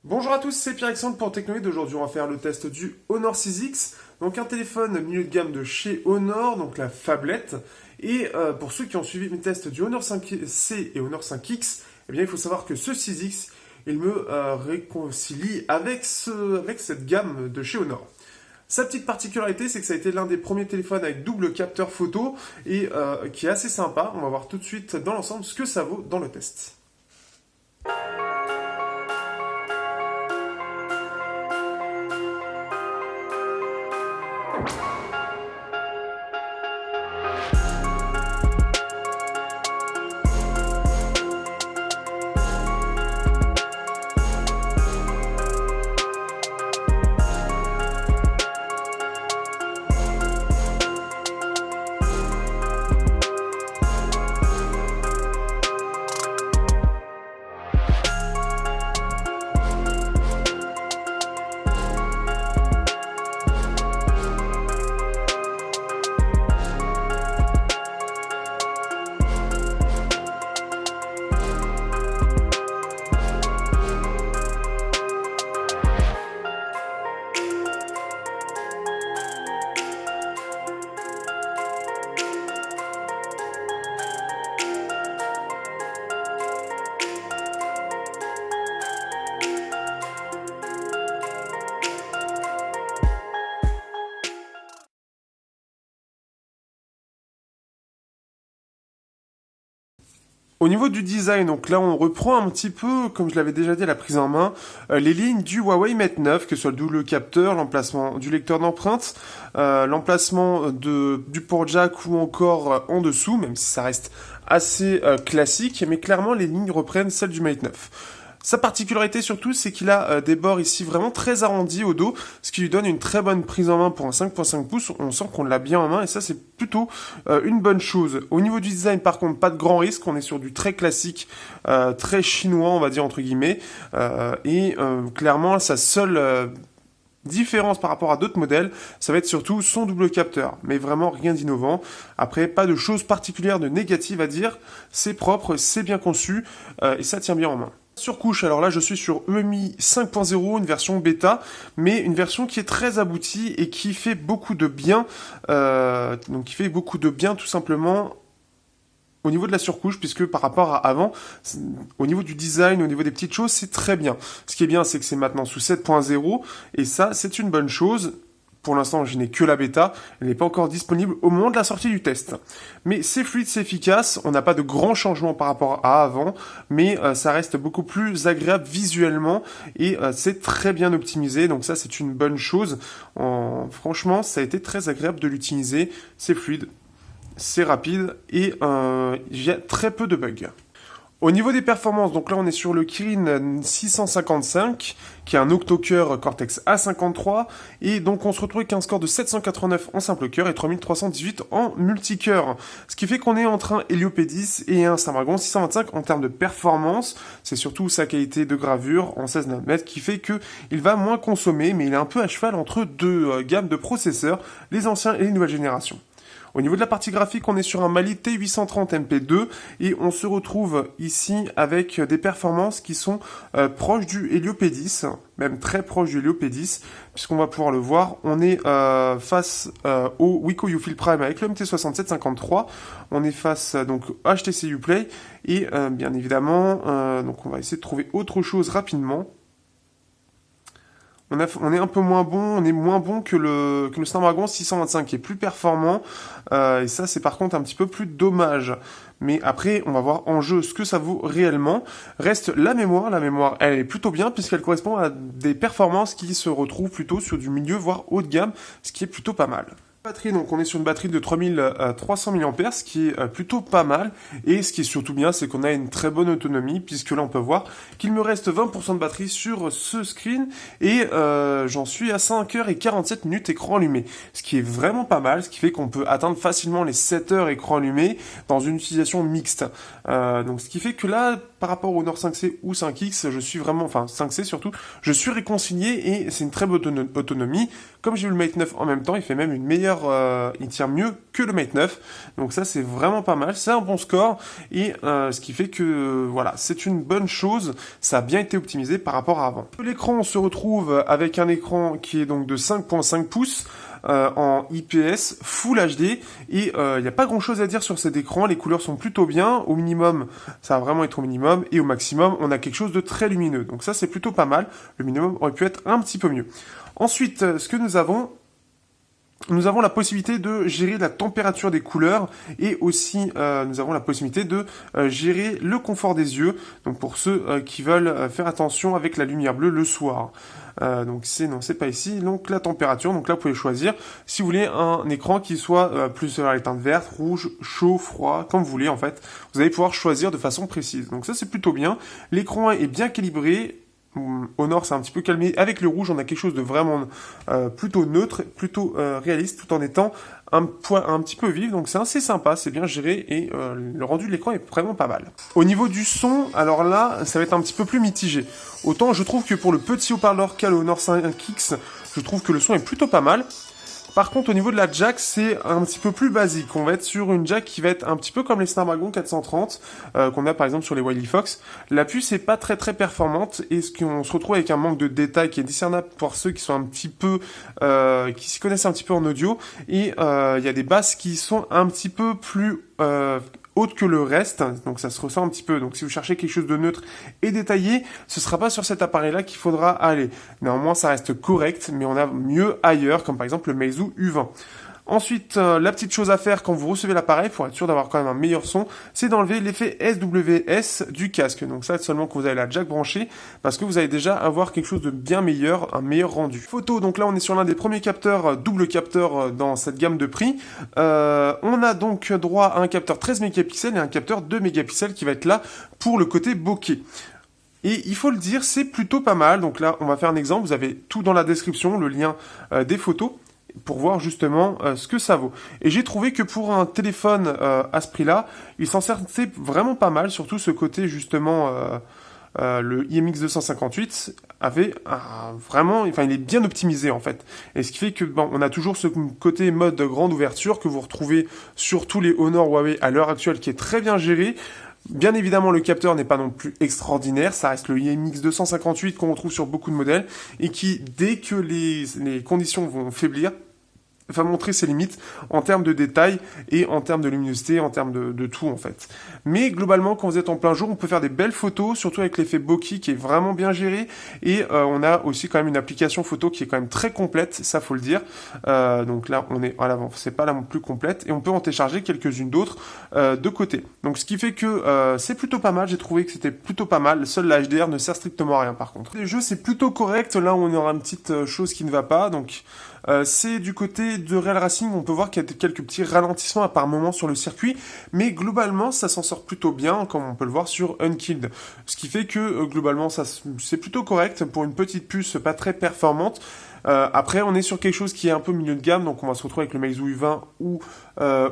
Bonjour à tous, c'est Pierre-Alexandre pour Technoïd. Aujourd'hui, on va faire le test du Honor 6X, donc un téléphone milieu de gamme de chez Honor, donc la phablette. Et pour ceux qui ont suivi mes tests du Honor 5C et Honor 5X, eh bien, il faut savoir que ce 6X, il me réconcilie avec cette gamme de chez Honor. Sa petite particularité, c'est que ça a été l'un des premiers téléphones avec double capteur photo et qui est assez sympa. On va voir tout de suite dans l'ensemble ce que ça vaut dans le test. Au niveau du design, donc là on reprend un petit peu, comme je l'avais déjà dit à la prise en main, les lignes du Huawei Mate 9, que ce soit le double capteur, l'emplacement du lecteur d'empreintes, l'emplacement du port jack ou encore en dessous, même si ça reste assez classique, mais clairement les lignes reprennent celles du Mate 9. Sa particularité surtout, c'est qu'il a des bords ici vraiment très arrondis au dos, ce qui lui donne une très bonne prise en main pour un 5.5 pouces. On sent qu'on l'a bien en main et ça c'est plutôt une bonne chose. Au niveau du design par contre, pas de grand risque, on est sur du très classique, très chinois on va dire entre guillemets, clairement sa seule différence par rapport à d'autres modèles, ça va être surtout son double capteur, mais vraiment rien d'innovant. Après, pas de choses particulières de négatives à dire, c'est propre, c'est bien conçu et ça tient bien en main. Surcouche, alors là je suis sur EMI 5.0, une version bêta, mais une version qui est très aboutie et qui fait beaucoup de bien, donc qui fait beaucoup de bien tout simplement au niveau de la surcouche, puisque par rapport à avant, au niveau du design, au niveau des petites choses, c'est très bien. Ce qui est bien, c'est que c'est maintenant sous 7.0, et ça, c'est une bonne chose. Pour l'instant, je n'ai que la bêta, elle n'est pas encore disponible au moment de la sortie du test. Mais c'est fluide, c'est efficace, on n'a pas de grands changements par rapport à avant, mais ça reste beaucoup plus agréable visuellement, et c'est très bien optimisé, donc ça c'est une bonne chose. Franchement, ça a été très agréable de l'utiliser, c'est fluide, c'est rapide, et il y a très peu de bugs. Au niveau des performances, donc là on est sur le Kirin 655, qui est un octo-cœur Cortex A53, et donc on se retrouve avec un score de 789 en simple cœur et 3318 en multicœur. Ce qui fait qu'on est entre un Helio P10 et un Snapdragon 625 en termes de performance. C'est surtout sa qualité de gravure en 16 nm qui fait qu'il va moins consommer, mais il est un peu à cheval entre deux gammes de processeurs, les anciens et les nouvelles générations. Au niveau de la partie graphique, on est sur un Mali T830 MP2 et on se retrouve ici avec des performances qui sont proches du Helio P10, même très proches du Helio P10, puisqu'on va pouvoir le voir. On est face au Wiko UFIL Prime avec le MT6753, on est face donc HTC Uplay et bien évidemment, donc on va essayer de trouver autre chose rapidement. On est un peu moins bon, on est moins bon que le Snapdragon 625 qui est plus performant, et ça c'est par contre un petit peu plus dommage. Mais après, on va voir en jeu ce que ça vaut réellement. Reste la mémoire elle est plutôt bien puisqu'elle correspond à des performances qui se retrouvent plutôt sur du milieu voire haut de gamme, ce qui est plutôt pas mal. Batterie, donc on est sur une batterie de 3300 mAh, ce qui est plutôt pas mal, et ce qui est surtout bien, c'est qu'on a une très bonne autonomie, puisque là on peut voir qu'il me reste 20% de batterie sur ce screen, et j'en suis à 5h47 écran allumé, ce qui est vraiment pas mal, ce qui fait qu'on peut atteindre facilement les 7 heures écran allumé dans une utilisation mixte. Donc ce qui fait que là, par rapport au Honor 5C ou 5X, je suis vraiment, enfin 5C surtout, je suis réconcilié et c'est une très bonne autonomie. Comme j'ai eu le Mate 9 en même temps, il fait même une meilleure, il tient mieux que le Mate 9. Donc ça c'est vraiment pas mal, c'est un bon score et ce qui fait que voilà, c'est une bonne chose, ça a bien été optimisé par rapport à avant. L'écran, on se retrouve avec un écran qui est donc de 5.5 pouces. En IPS Full HD et il n'y a pas grand chose à dire sur cet écran, les couleurs sont plutôt bien, au minimum ça va vraiment être au minimum et au maximum on a quelque chose de très lumineux, donc ça c'est plutôt pas mal, le minimum aurait pu être un petit peu mieux. Ensuite ce que nous avons la possibilité de gérer la température des couleurs et aussi nous avons la possibilité de gérer le confort des yeux, donc pour ceux qui veulent faire attention avec la lumière bleue le soir. Donc c'est pas ici, donc la température, donc là vous pouvez choisir si vous voulez un écran qui soit plus vers les teintes vertes, rouge, chaud, froid, comme vous voulez en fait, vous allez pouvoir choisir de façon précise, donc ça c'est plutôt bien, l'écran est bien calibré. Au nord, c'est un petit peu calmé. Avec le rouge, on a quelque chose de vraiment plutôt neutre, plutôt réaliste, tout en étant un petit peu vif. Donc c'est assez sympa, c'est bien géré et le rendu de l'écran est vraiment pas mal. Au niveau du son, alors là, ça va être un petit peu plus mitigé. Autant je trouve que pour le petit haut-parleur qu'a le Honor 5X, je trouve que le son est plutôt pas mal. Par contre, au niveau de la jack, c'est un petit peu plus basique. On va être sur une jack qui va être un petit peu comme les Snapdragon 430 qu'on a par exemple sur les Wily Fox. La puce est pas très performante et on se retrouve avec un manque de détails qui est discernable pour ceux qui sont un petit peu qui s'y connaissent un petit peu en audio. Et il y a des basses qui sont un petit peu plus haute que le reste, donc ça se ressent un petit peu. Donc si vous cherchez quelque chose de neutre et détaillé, ce sera pas sur cet appareil-là qu'il faudra aller. Néanmoins, ça reste correct, mais on a mieux ailleurs, comme par exemple le Meizu U20. Ensuite, la petite chose à faire quand vous recevez l'appareil, pour être sûr d'avoir quand même un meilleur son, c'est d'enlever l'effet SWS du casque. Donc ça, seulement que vous avez la jack branchée, parce que vous allez déjà avoir quelque chose de bien meilleur, un meilleur rendu. Photo, donc là on est sur l'un des premiers capteurs, double capteur dans cette gamme de prix. On a donc droit à un capteur 13 mégapixels et un capteur 2 mégapixels qui va être là pour le côté bokeh. Et il faut le dire, c'est plutôt pas mal. Donc là, on va faire un exemple. Vous avez tout dans la description, le lien des photos, pour voir justement ce que ça vaut. Et j'ai trouvé que pour un téléphone à ce prix-là, il s'en sortait vraiment pas mal, surtout ce côté justement... le IMX 258 avait vraiment, enfin il est bien optimisé en fait, et ce qui fait que bon, on a toujours ce côté mode grande ouverture que vous retrouvez sur tous les Honor Huawei à l'heure actuelle, qui est très bien géré. Bien évidemment, le capteur n'est pas non plus extraordinaire, ça reste le IMX 258 qu'on retrouve sur beaucoup de modèles, et qui, dès que les conditions vont faiblir, va montrer ses limites en termes de détails et en termes de luminosité, en termes de tout en fait. Mais globalement, quand vous êtes en plein jour, on peut faire des belles photos, surtout avec l'effet bokeh qui est vraiment bien géré, et on a aussi quand même une application photo qui est quand même très complète, ça faut le dire. Donc là, on est à l'avant, c'est pas la plus complète, et on peut en télécharger quelques-unes d'autres de côté. Donc ce qui fait que c'est plutôt pas mal, j'ai trouvé que c'était plutôt pas mal. Seul la HDR ne sert strictement à rien par contre. Les jeux, c'est plutôt correct, là on aura une petite chose qui ne va pas, donc... c'est du côté de Real Racing, on peut voir qu'il y a quelques petits ralentissements par moment sur le circuit, mais globalement ça s'en sort plutôt bien, comme on peut le voir sur Unkilled. Ce qui fait que globalement c'est plutôt correct pour une petite puce pas très performante. Après on est sur quelque chose qui est un peu milieu de gamme, donc on va se retrouver avec le Meizu U20 ou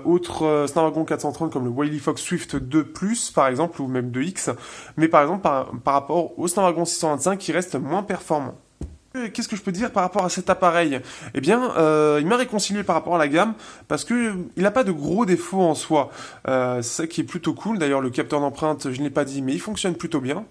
autre Snapdragon 430 comme le Wily Fox Swift 2 Plus par exemple, ou même 2X, mais par exemple par rapport au Snapdragon 625 qui reste moins performant. Qu'est-ce que je peux dire par rapport à cet appareil? Eh bien, il m'a réconcilié par rapport à la gamme, parce que il n'a pas de gros défauts en soi. C'est ça qui est plutôt cool. D'ailleurs, le capteur d'empreinte, je ne l'ai pas dit, mais il fonctionne plutôt bien.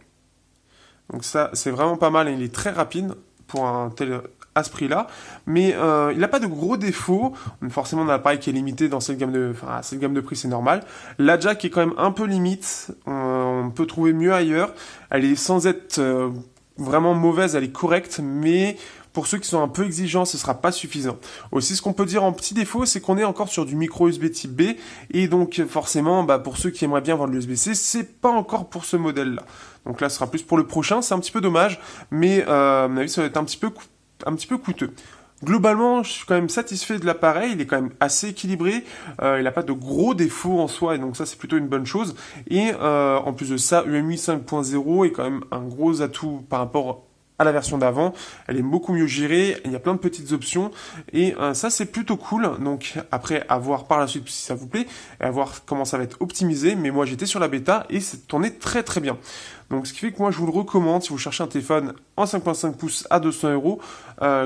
Donc ça, c'est vraiment pas mal et il est très rapide pour un tel à ce prix-là. Mais il n'a pas de gros défauts. Forcément, on a un appareil qui est limité dans cette gamme de prix, c'est normal. La jack est quand même un peu limite. On peut trouver mieux ailleurs. Elle est sans être... vraiment mauvaise, elle est correcte, mais pour ceux qui sont un peu exigeants, ce sera pas suffisant. Aussi, ce qu'on peut dire en petit défaut, c'est qu'on est encore sur du micro USB type B, et donc forcément, pour ceux qui aimeraient bien avoir de l'USB-C, c'est pas encore pour ce modèle-là. Donc là, ce sera plus pour le prochain, c'est un petit peu dommage, mais à mon avis, ça va être un petit peu coûteux. Globalement, je suis quand même satisfait de l'appareil, il est quand même assez équilibré, il n'a pas de gros défauts en soi, et donc ça c'est plutôt une bonne chose. Et en plus de ça, UMI 5.0 est quand même un gros atout par rapport à la version d'avant. Elle est beaucoup mieux gérée, il y a plein de petites options et ça c'est plutôt cool. Donc après à voir par la suite si ça vous plaît et à voir comment ça va être optimisé. Mais moi j'étais sur la bêta et c'est tourné très très bien. Donc ce qui fait que moi je vous le recommande si vous cherchez un téléphone en 5.5 pouces à 200 euros.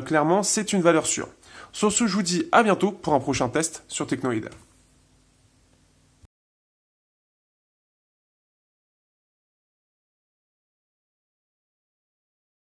Clairement c'est une valeur sûre. Sur ce je vous dis à bientôt pour un prochain test sur Teknoid.